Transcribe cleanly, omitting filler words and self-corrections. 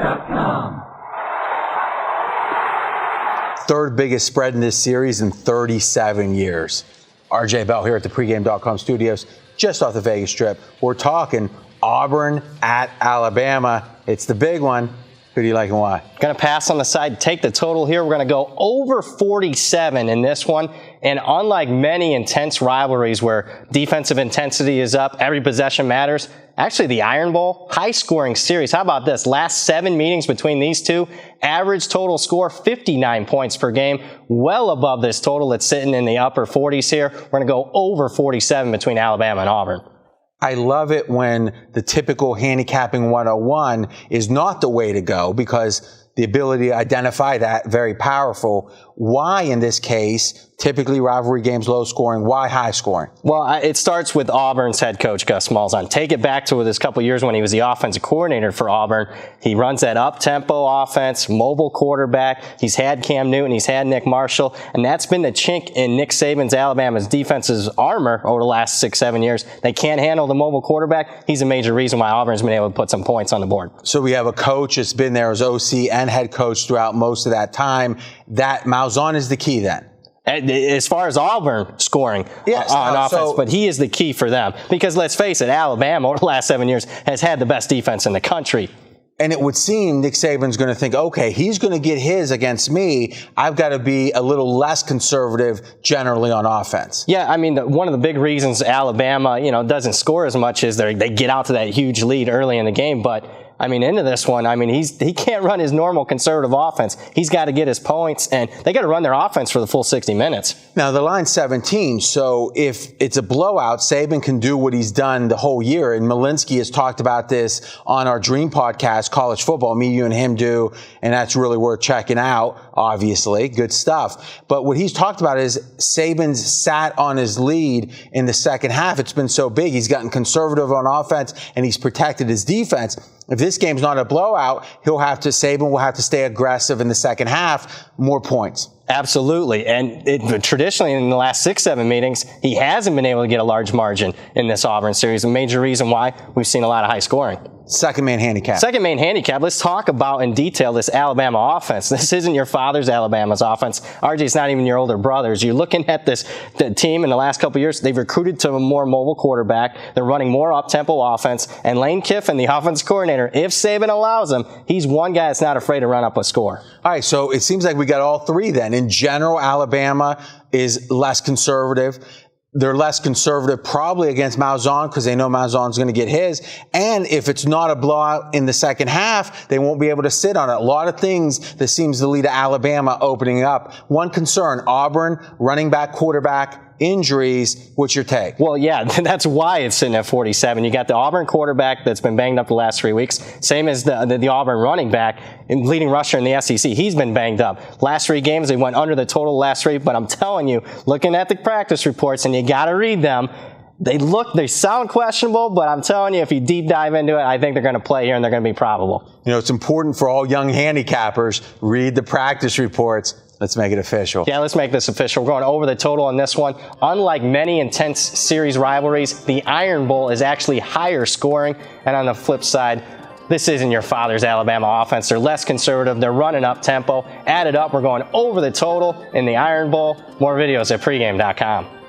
pregame.com. Third biggest spread in this series in 37 years. RJ Bell here at the pregame.com studios, just off the Vegas Strip. We're talking Auburn at Alabama. It's the big one. Who do you like and why? Going to pass on the side, take the total here. We're going to go over 47 in this one. And unlike many intense rivalries where defensive intensity is up, every possession matters, actually the Iron Bowl, high-scoring series. How about this? Last 7 meetings between these two, average total score 59 points per game, well above this total. It's sitting in the upper 40s here. We're going to go over 47 between Alabama and Auburn. I love it when the typical handicapping 101 is not the way to go, because the ability to identify that, very powerful. Why, in this case, typically rivalry games low scoring, why high scoring? Well, it starts with Auburn's head coach, Gus Malzahn. Take it back to this couple years when he was the offensive coordinator for Auburn. He runs that up-tempo offense, mobile quarterback. He's had Cam Newton, he's had Nick Marshall, and that's been the chink in Nick Saban's Alabama's defense's armor over the last 6-7 years. They can't handle the mobile quarterback. He's a major reason why Auburn's been able to put some points on the board. So we have a coach that's been there as OC and head coach throughout most of that time. That Malzahn is the key then. As far as Auburn scoring on offense, but he is the key for them. Because let's face it, Alabama over the last 7 years has had the best defense in the country. And it would seem Nick Saban's going to think, okay, he's going to get his against me. I've got to be a little less conservative generally on offense. Yeah, I mean, one of the big reasons Alabama, doesn't score as much is they get out to that huge lead early in the game. But I mean, into this one, I mean, he can't run his normal conservative offense. He's got to get his points, and they got to run their offense for the full 60 minutes. Now, the line's 17, so if it's a blowout, Saban can do what he's done the whole year. And Malinsky has talked about this on our Dream podcast, College Football. Me, you, and him do, and that's really worth checking out, obviously. Good stuff. But what he's talked about is Saban's sat on his lead in the second half. It's been so big. He's gotten conservative on offense, and he's protected his defense. If this game's not a blowout, Saban will have to stay aggressive in the second half, more points. Absolutely. And traditionally in the last 6-7 meetings, he hasn't been able to get a large margin in this Auburn series. A major reason why we've seen a lot of high scoring. Second main handicap. Second main handicap. Let's talk about in detail this Alabama offense. This isn't your father's Alabama's offense. RJ's not even your older brother's. You're looking at the team in the last couple of years. They've recruited to a more mobile quarterback. They're running more up-tempo offense. And Lane Kiffin, the offense coordinator, if Saban allows him, he's one guy that's not afraid to run up a score. All right, so it seems like we got all three then. In general, Alabama is less conservative. They're less conservative probably against Malzahn because they know Malzahn's going to get his. And if it's not a blowout in the second half, they won't be able to sit on it. A lot of things that seems to lead to Alabama opening up. One concern, Auburn, running back, quarterback, injuries. What's your take? Well, yeah, that's why it's sitting at 47. You got the Auburn quarterback that's been banged up the last 3 weeks. Same as the Auburn running back and leading rusher in the SEC. He's been banged up. Last 3 games, they went under the total last 3. But I'm telling you, looking at the practice reports, and you got to read them, they sound questionable, but I'm telling you, if you deep dive into it, I think they're going to play here and they're going to be probable. It's important for all young handicappers, read the practice reports. Let's make it official. Yeah, let's make this official. We're going over the total on this one. Unlike many intense series rivalries, the Iron Bowl is actually higher scoring. And on the flip side, this isn't your father's Alabama offense. They're less conservative. They're running up tempo. Add it up. We're going over the total in the Iron Bowl. More videos at pregame.com.